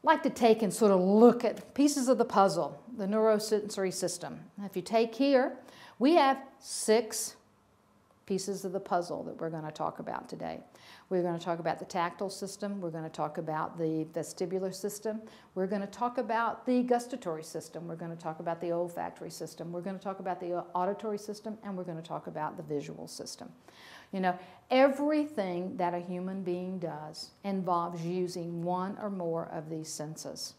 like to take and sort of look at pieces of the puzzle, the neurosensory system. If you take here, we have 6 pieces of the puzzle that we're going to talk about today. We're going to talk about the tactile system. We're going to talk about the vestibular system. We're going to talk about the gustatory system. We're going to talk about the olfactory system. We're going to talk about the auditory system, and we're going to talk about the visual system. You know, everything that a human being does involves using one or more of these senses.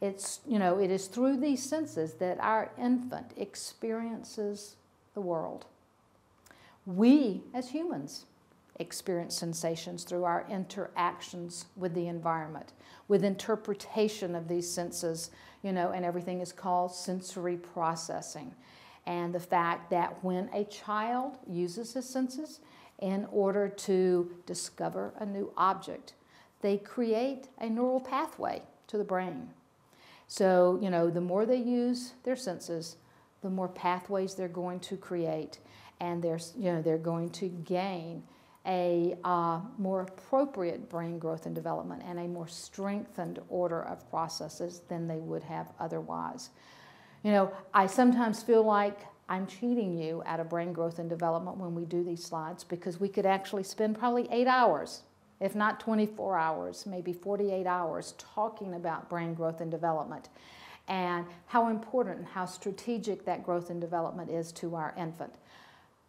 It's, you know, it is through these senses that our infant experiences the world. We, as humans, experience sensations through our interactions with the environment, with interpretation of these senses, you know, and everything is called sensory processing. And the fact that when a child uses his senses in order to discover a new object, they create a neural pathway to the brain. So, you know, the more they use their senses, the more pathways they're going to create, and they're going to gain a more appropriate brain growth and development and a more strengthened order of processes than they would have otherwise. You know, I sometimes feel like I'm cheating you out of brain growth and development when we do these slides, because we could actually spend probably 8 hours, if not 24 hours, maybe 48 hours talking about brain growth and development and how important and how strategic that growth and development is to our infant.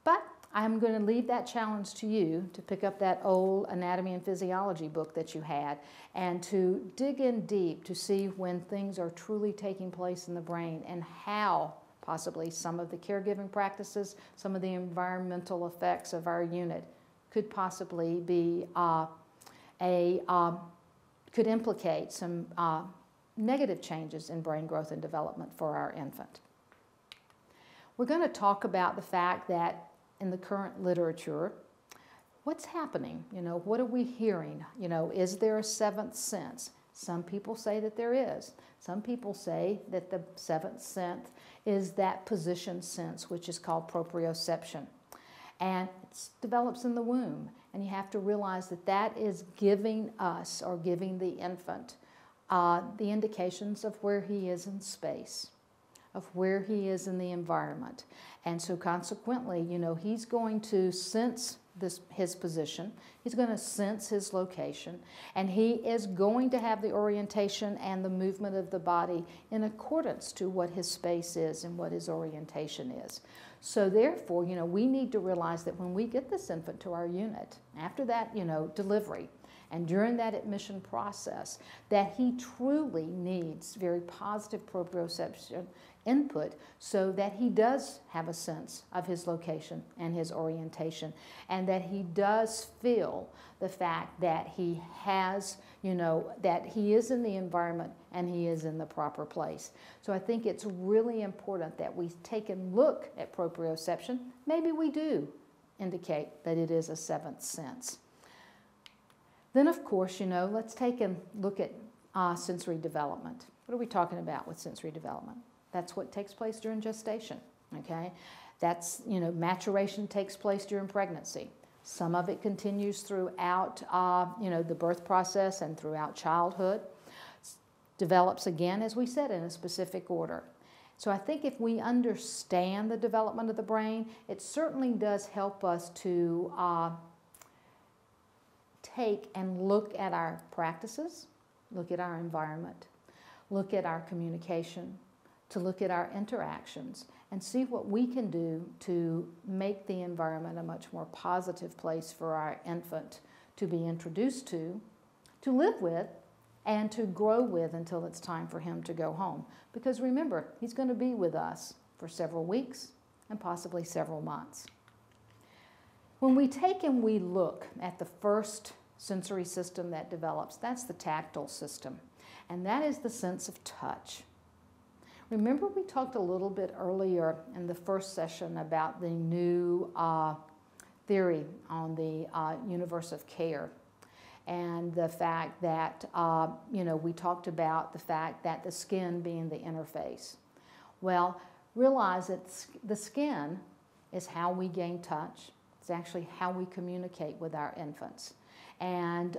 But I'm going to leave that challenge to you to pick up that old anatomy and physiology book that you had and to dig in deep to see when things are truly taking place in the brain and how possibly some of the caregiving practices, some of the environmental effects of our unit could possibly be could implicate some negative changes in brain growth and development for our infant. We're going to talk about the fact that in the current literature, what's happening? You know, what are we hearing? You know, is there a 7th sense? Some people say that there is. Some people say that the 7th sense is that position sense, which is called proprioception. And it develops in the womb. And you have to realize that that is giving us, or giving the infant, the indications of where he is in space, of where he is in the environment. And so consequently, you know, he's going to sense his position, he's going to sense his location, and he is going to have the orientation and the movement of the body in accordance to what his space is and what his orientation is. So therefore, you know, we need to realize that when we get this infant to our unit, after that, you know, delivery, and during that admission process, that he truly needs very positive proprioception input so that he does have a sense of his location and his orientation, and that he does feel the fact that he has, you know, that he is in the environment and he is in the proper place. So I think it's really important that we take and look at proprioception. Maybe we do indicate that it is a 7th sense. Then, of course, you know, let's take and look at sensory development. What are we talking about with sensory development? That's what takes place during gestation, okay? That's, you know, maturation takes place during pregnancy. Some of it continues throughout, you know, the birth process and throughout childhood. Develops again, as we said, in a specific order. So I think if we understand the development of the brain, it certainly does help us to take and look at our practices, look at our environment, look at our communication, to look at our interactions and see what we can do to make the environment a much more positive place for our infant to be introduced to live with, and to grow with until it's time for him to go home. Because remember, he's going to be with us for several weeks and possibly several months. When we take and we look at the first sensory system that develops, that's the tactile system, and that is the sense of touch. Remember, we talked a little bit earlier in the first session about the new theory on the universe of care, and the fact that, you know, we talked about the fact that the skin being the interface. Well, realize that the skin is how we gain touch. It's actually how we communicate with our infants. And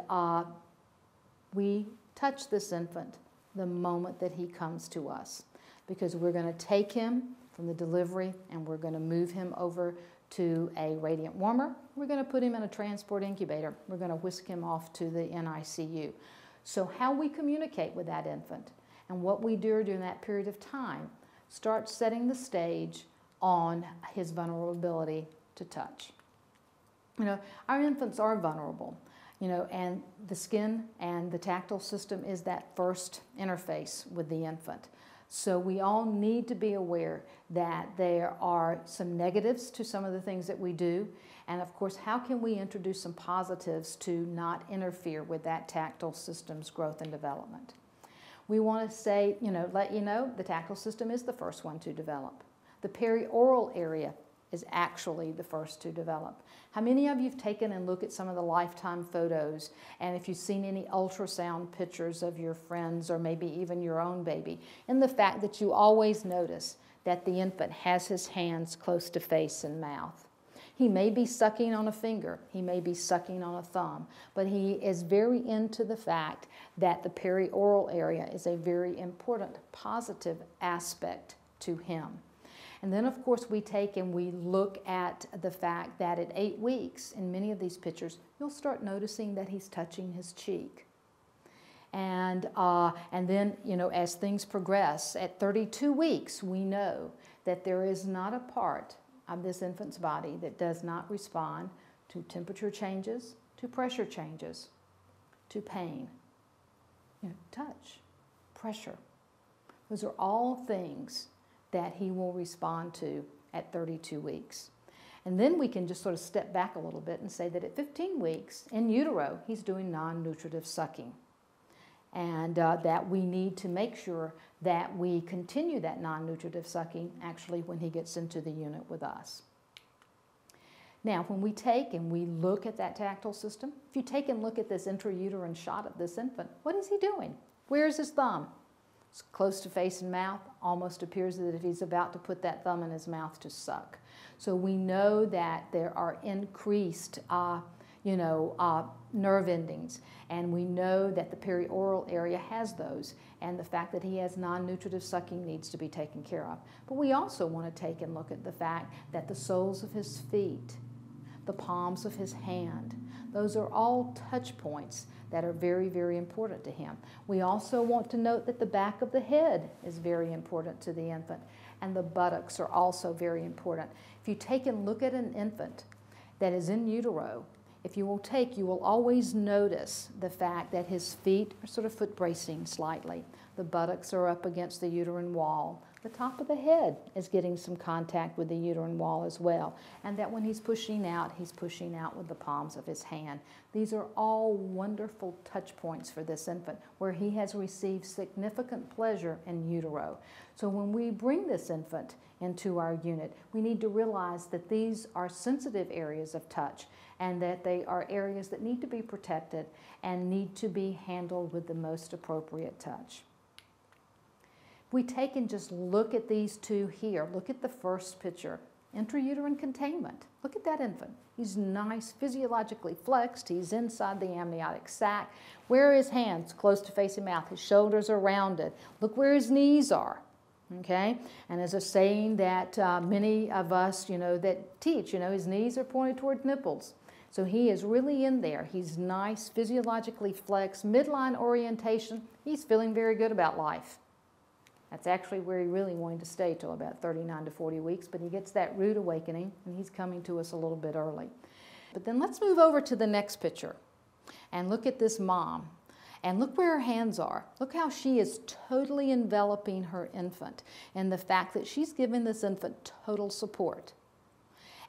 we touch this infant the moment that he comes to us, because we're going to take him from the delivery and we're going to move him over to a radiant warmer. We're going to put him in a transport incubator. We're going to whisk him off to the NICU. So how we communicate with that infant and what we do during that period of time starts setting the stage on his vulnerability to touch. You know, our infants are vulnerable, you know, and the skin and the tactile system is that first interface with the infant. So we all need to be aware that there are some negatives to some of the things that we do. And of course, how can we introduce some positives to not interfere with that tactile system's growth and development? We want to say, you know, let you know the tactile system is the first one to develop. The perioral area is actually the first to develop. How many of you have taken and looked at some of the lifetime photos, and if you've seen any ultrasound pictures of your friends or maybe even your own baby, and the fact that you always notice that the infant has his hands close to face and mouth. He may be sucking on a finger, he may be sucking on a thumb, but he is very into the fact that the perioral area is a very important positive aspect to him. And then, of course, we take and we look at the fact that at 8 weeks, in many of these pictures, you'll start noticing that he's touching his cheek. And then, you know, as things progress, at 32 weeks, we know that there is not a part of this infant's body that does not respond to temperature changes, to pressure changes, to pain. You know, touch, pressure. Those are all things that he will respond to at 32 weeks. And then we can just sort of step back a little bit and say that at 15 weeks, in utero, he's doing non-nutritive sucking. And that we need to make sure that we continue that non-nutritive sucking actually when he gets into the unit with us. Now, when we take and we look at that tactile system, if you take and look at this intrauterine shot of this infant, what is he doing? Where's his thumb? It's close to face and mouth, almost appears that if he's about to put that thumb in his mouth to suck. So we know that there are increased nerve endings, and we know that the perioral area has those, and the fact that he has non-nutritive sucking needs to be taken care of. But we also want to take and look at the fact that the soles of his feet, the palms of his hand, those are all touch points that are very, very important to him. We also want to note that the back of the head is very important to the infant, and the buttocks are also very important. If you take and look at an infant that is in utero, you will always notice the fact that his feet are sort of foot bracing slightly. The buttocks are up against the uterine wall. The top of the head is getting some contact with the uterine wall as well. And that when he's pushing out with the palms of his hand. These are all wonderful touch points for this infant where he has received significant pleasure in utero. So when we bring this infant into our unit, we need to realize that these are sensitive areas of touch and that they are areas that need to be protected and need to be handled with the most appropriate touch. If we take and just look at these two here, look at the first picture, intrauterine containment. Look at that infant. He's nice, physiologically flexed. He's inside the amniotic sac. Where are his hands? Close to face and mouth. His shoulders are rounded. Look where his knees are. Okay, and as a saying that many of us, that teach, his knees are pointed toward nipples. So he is really in there. He's nice, physiologically flexed, midline orientation. He's feeling very good about life. That's actually where he really wanted to stay till about 39 to 40 weeks, but he gets that rude awakening, and he's coming to us a little bit early. But then let's move over to the next picture and look at this mom. And look where her hands are. Look how she is totally enveloping her infant, and the fact that she's giving this infant total support.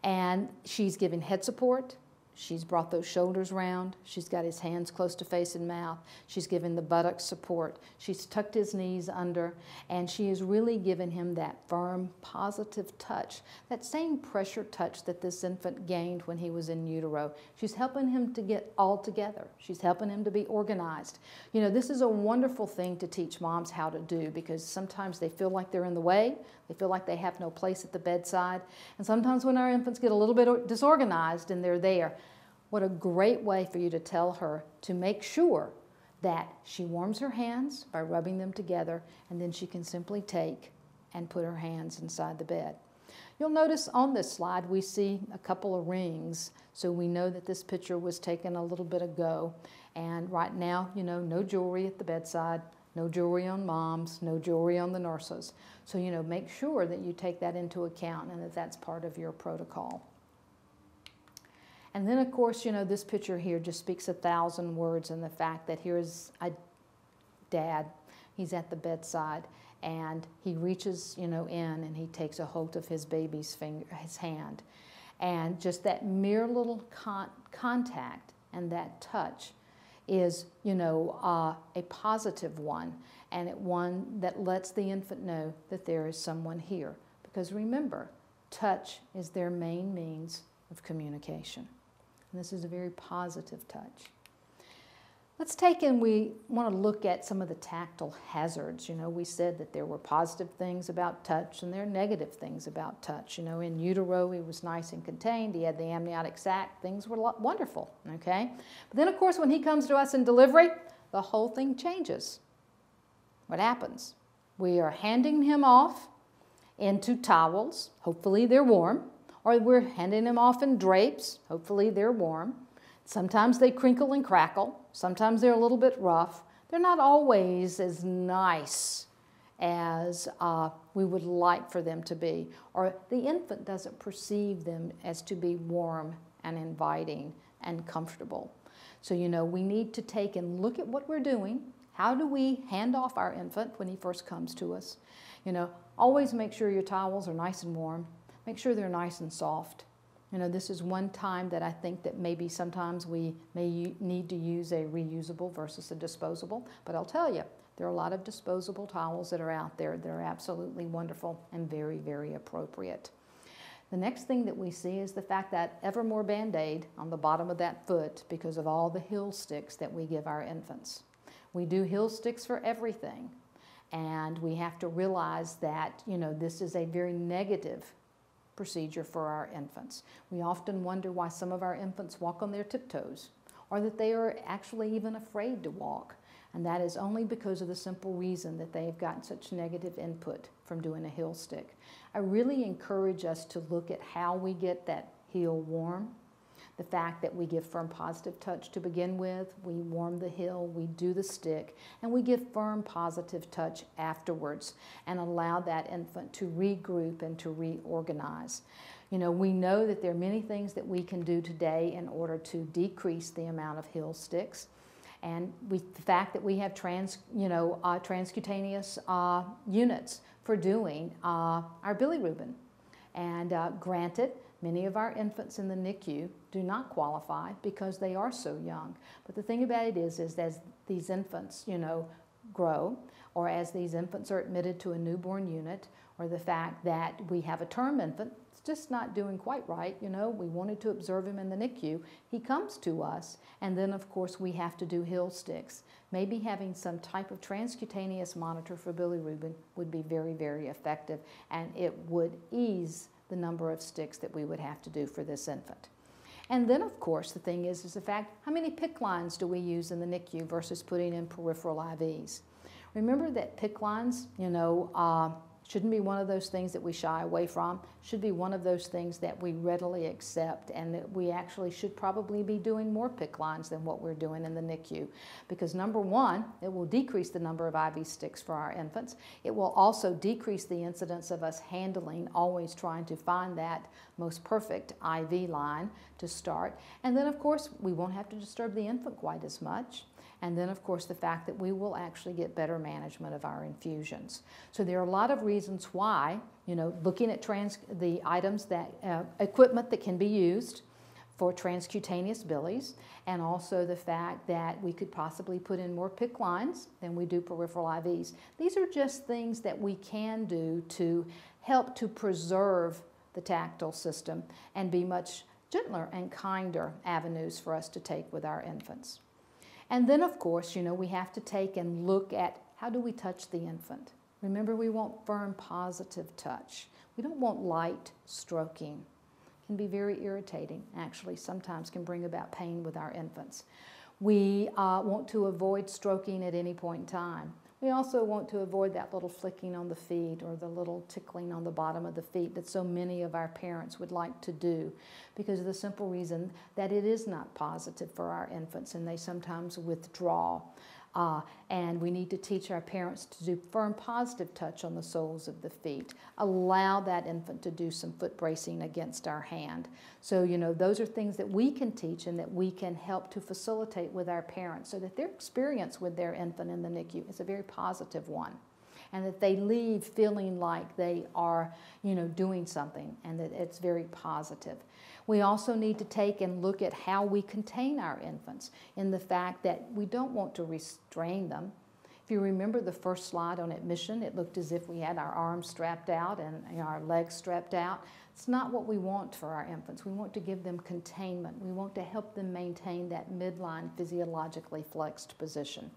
And she's giving head support. She's brought those shoulders round. She's got his hands close to face and mouth. She's given the buttocks support. She's tucked his knees under, and she is really giving him that firm, positive touch, that same pressure touch that this infant gained when he was in utero. She's helping him to get all together. She's helping him to be organized. This is a wonderful thing to teach moms how to do, because sometimes they feel like they're in the way. They feel like they have no place at the bedside. And sometimes when our infants get a little bit disorganized and they're there, what a great way for you to tell her to make sure that she warms her hands by rubbing them together, and then she can simply take and put her hands inside the bed. You'll notice on this slide we see a couple of rings, so we know that this picture was taken a little bit ago. And right now, you know, no jewelry at the bedside, no jewelry on moms, no jewelry on the nurses. So, you know, make sure that you take that into account and that that's part of your protocol. And then, of course, you know, this picture here just speaks 1,000 words, and the fact that here's a dad, he's at the bedside, and he reaches, you know, in and he takes a hold of his baby's finger, his hand. And just that mere little contact and that touch is, you know, a positive one, and one that lets the infant know that there is someone here. Because remember, touch is their main means of communication. And this is a very positive touch. Let's take and we want to look at some of the tactile hazards. You know, we said that there were positive things about touch and there are negative things about touch. You know, in utero, he was nice and contained. He had the amniotic sac. Things were wonderful, okay? But then, of course, when he comes to us in delivery, the whole thing changes. What happens? We are handing him off into towels. Hopefully they're warm. Or we're handing him off in drapes. Hopefully they're warm. Sometimes they crinkle and crackle. Sometimes they're a little bit rough. They're not always as nice as we would like for them to be. Or the infant doesn't perceive them as to be warm and inviting and comfortable. So, you know, we need to take and look at what we're doing. How do we hand off our infant when he first comes to us? You know, always make sure your towels are nice and warm. Make sure they're nice and soft. You know, this is one time that I think that maybe sometimes we may need to use a reusable versus a disposable. But I'll tell you, there are a lot of disposable towels that are out there that are absolutely wonderful and very, very appropriate. The next thing that we see is the fact that Evermore Band-Aid on the bottom of that foot because of all the heel sticks that we give our infants. We do heel sticks for everything. And we have to realize that, you know, this is a very negative procedure for our infants. We often wonder why some of our infants walk on their tiptoes or that they are actually even afraid to walk. And that is only because of the simple reason that they've gotten such negative input from doing a heel stick. I really encourage us to look at how we get that heel warm. The fact that we give firm positive touch to begin with, we warm the heel, we do the stick, and we give firm positive touch afterwards and allow that infant to regroup and to reorganize. You know, we know that there are many things that we can do today in order to decrease the amount of heel sticks. And the fact that we have transcutaneous units for doing our bilirubin. And granted, many of our infants in the NICU do not qualify because they are so young. But the thing about it is as these infants, you know, grow, or as these infants are admitted to a newborn unit, or the fact that we have a term infant, it's just not doing quite right, you know, we wanted to observe him in the NICU, he comes to us, and then of course we have to do heel sticks. Maybe having some type of transcutaneous monitor for bilirubin would be very, very effective, and it would ease the number of sticks that we would have to do for this infant. And then, of course, the thing is the fact, how many PICC lines do we use in the NICU versus putting in peripheral IVs? Remember that PICC lines, you know, shouldn't be one of those things that we shy away from. Should be one of those things that we readily accept, and that we actually should probably be doing more PICC lines than what we're doing in the NICU. Because number one, it will decrease the number of IV sticks for our infants. It will also decrease the incidence of us handling, always trying to find that most perfect IV line to start. And then, of course, we won't have to disturb the infant quite as much. And then, of course, the fact that we will actually get better management of our infusions. So there are a lot of reasons why, you know, looking at the items that, equipment that can be used for transcutaneous billies, and also the fact that we could possibly put in more PICC lines than we do peripheral IVs. These are just things that we can do to help to preserve the tactile system and be much gentler and kinder avenues for us to take with our infants. And then, of course, you know, we have to take and look at how do we touch the infant. Remember, we want firm, positive touch. We don't want light stroking. It can be very irritating, actually. Sometimes can bring about pain with our infants. We want to avoid stroking at any point in time. We also want to avoid that little flicking on the feet or the little tickling on the bottom of the feet that so many of our parents would like to do, because of the simple reason that it is not positive for our infants and they sometimes withdraw. And we need to teach our parents to do firm positive touch on the soles of the feet. Allow that infant to do some foot bracing against our hand. So, those are things that we can teach and that we can help to facilitate with our parents so that their experience with their infant in the NICU is a very positive one. And that they leave feeling like they are, doing something and that it's very positive. We also need to take and look at how we contain our infants in the fact that we don't want to restrain them. If you remember the first slide on admission, it looked as if we had our arms strapped out and our legs strapped out. It's not what we want for our infants. We want to give them containment. We want to help them maintain that midline physiologically flexed position.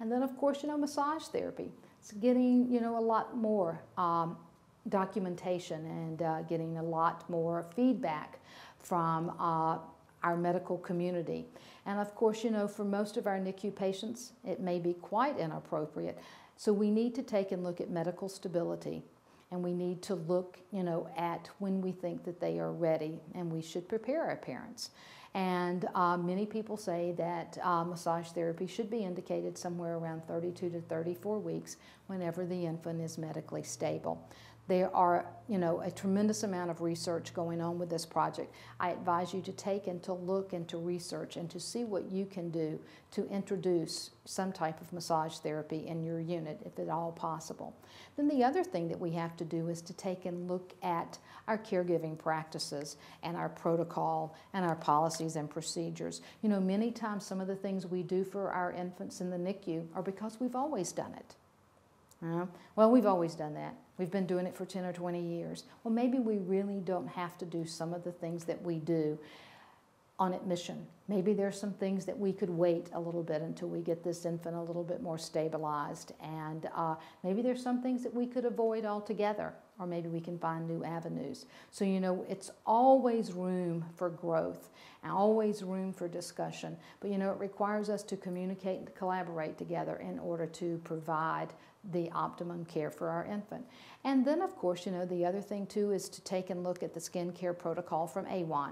And then, of course, massage therapy. It's getting, a lot more documentation and getting a lot more feedback from our medical community. And of course, for most of our NICU patients, it may be quite inappropriate. So we need to take and look at medical stability, and we need to look, at when we think that they are ready, and we should prepare our parents. And many people say that massage therapy should be indicated somewhere around 32 to 34 weeks whenever the infant is medically stable. There are, a tremendous amount of research going on with this project. I advise you to take and to look and to research and to see what you can do to introduce some type of massage therapy in your unit, if at all possible. Then the other thing that we have to do is to take and look at our caregiving practices and our protocol and our policies and procedures. Many times some of the things we do for our infants in the NICU are because we've always done it. Well, we've always done that. We've been doing it for 10 or 20 years. Well, maybe we really don't have to do some of the things that we do on admission. Maybe there's some things that we could wait a little bit until we get this infant a little bit more stabilized. And maybe there's some things that we could avoid altogether, or maybe we can find new avenues. So, it's always room for growth and always room for discussion. But, it requires us to communicate and to collaborate together in order to provide the optimum care for our infant. And then, of course, the other thing too is to take and look at the skin care protocol from A1.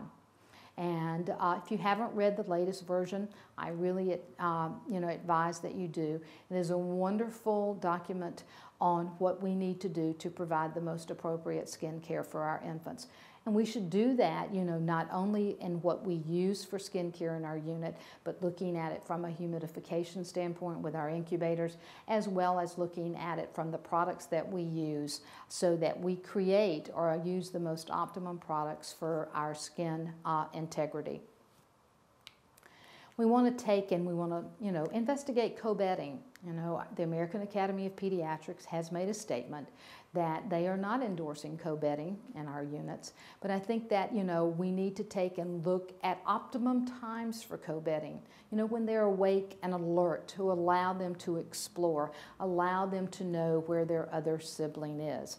And if you haven't read the latest version, I really advise that you do. It is a wonderful document on what we need to do to provide the most appropriate skin care for our infants. And we should do that, not only in what we use for skin care in our unit, but looking at it from a humidification standpoint with our incubators, as well as looking at it from the products that we use so that we create or use the most optimum products for our skin integrity. We want to take and we want to, investigate co-bedding. The American Academy of Pediatrics has made a statement that they are not endorsing co-bedding in our units, but I think that, we need to take and look at optimum times for co-bedding, when they're awake and alert, to allow them to explore, allow them to know where their other sibling is.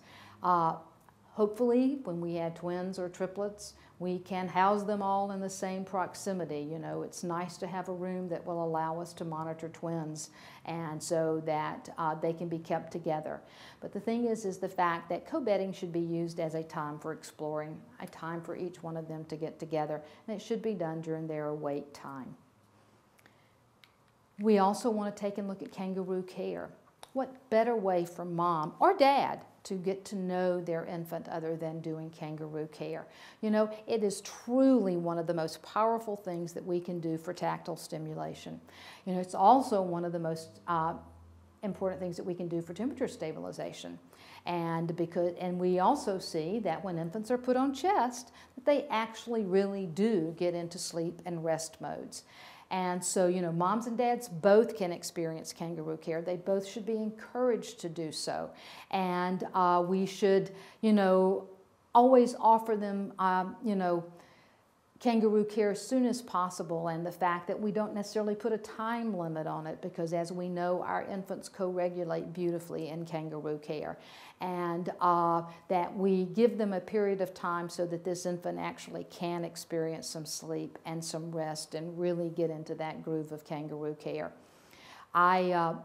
Hopefully, when we have twins or triplets, we can house them all in the same proximity. It's nice to have a room that will allow us to monitor twins and so that they can be kept together. But the thing is the fact that co-bedding should be used as a time for exploring, a time for each one of them to get together, and it should be done during their awake time. We also want to take and look at Kangaroo Care. What better way for mom or dad to get to know their infant other than doing Kangaroo Care? It is truly one of the most powerful things that we can do for tactile stimulation. It's also one of the most important things that we can do for temperature stabilization. And we also see that when infants are put on chest, that they actually really do get into sleep and rest modes. And so, moms and dads both can experience Kangaroo Care. They both should be encouraged to do so. And we should, always offer them, Kangaroo Care as soon as possible, and the fact that we don't necessarily put a time limit on it, because as we know, our infants co-regulate beautifully in Kangaroo Care, and that we give them a period of time so that this infant actually can experience some sleep and some rest and really get into that groove of Kangaroo Care. I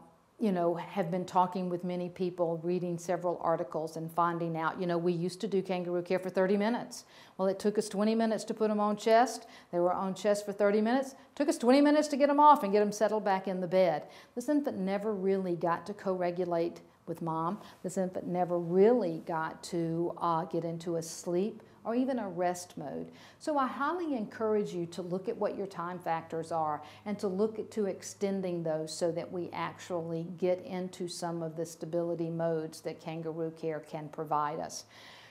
have been talking with many people, reading several articles and finding out, we used to do Kangaroo Care for 30 minutes. Well, it took us 20 minutes to put them on chest. They were on chest for 30 minutes. It took us 20 minutes to get them off and get them settled back in the bed. This infant never really got to co-regulate with mom. This infant never really got to get into a sleep or even a rest mode. So I highly encourage you to look at what your time factors are and to look at extending those so that we actually get into some of the stability modes that Kangaroo Care can provide us.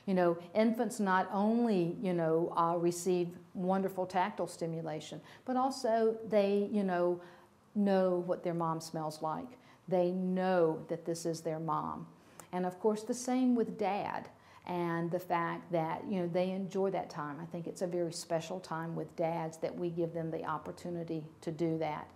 Infants not only, receive wonderful tactile stimulation, but also they, know what their mom smells like. They know that this is their mom. And of course, the same with dad. And the fact that, they enjoy that time. I think it's a very special time with dads that we give them the opportunity to do that.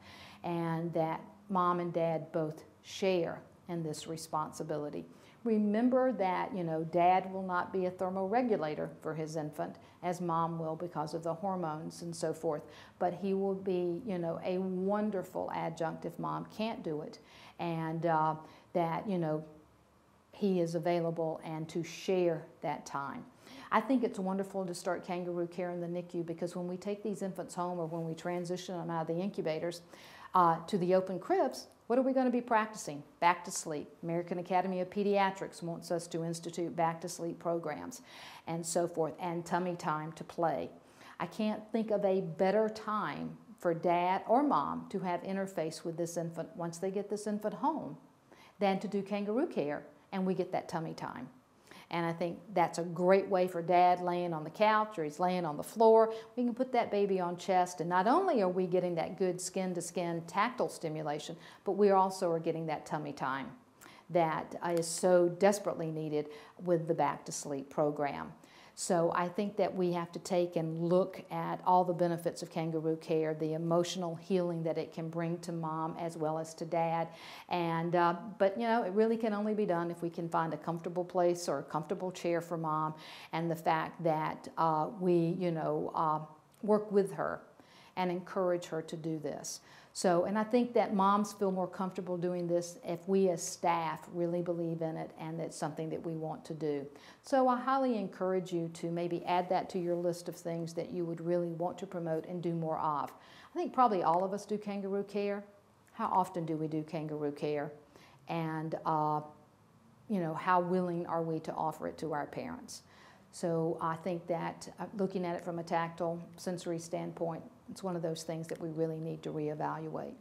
And that mom and dad both share in this responsibility. Remember that, dad will not be a thermoregulator for his infant, as mom will because of the hormones and so forth. But he will be, a wonderful adjunct if mom can't do it. And that, he is available and to share that time. I think it's wonderful to start Kangaroo Care in the NICU, because when we take these infants home or when we transition them out of the incubators to the open cribs, what are we going to be practicing? Back to sleep. American Academy of Pediatrics wants us to institute back to sleep programs and so forth, and tummy time to play. I can't think of a better time for dad or mom to have interface with this infant once they get this infant home than to do Kangaroo Care, and we get that tummy time. And I think that's a great way for dad laying on the couch or he's laying on the floor. We can put that baby on chest, and not only are we getting that good skin-to-skin tactile stimulation, but we also are getting that tummy time that is so desperately needed with the Back to Sleep program. So I think that we have to take and look at all the benefits of Kangaroo Care, the emotional healing that it can bring to mom as well as to dad. And but it really can only be done if we can find a comfortable place or a comfortable chair for mom, and the fact that we work with her and encourage her to do this. So, and I think that moms feel more comfortable doing this if we as staff really believe in it and it's something that we want to do. So I highly encourage you to maybe add that to your list of things that you would really want to promote and do more of. I think probably all of us do Kangaroo Care. How often do we do Kangaroo Care? And, how willing are we to offer it to our parents? So I think that looking at it from a tactile sensory standpoint, it's one of those things that we really need to reevaluate.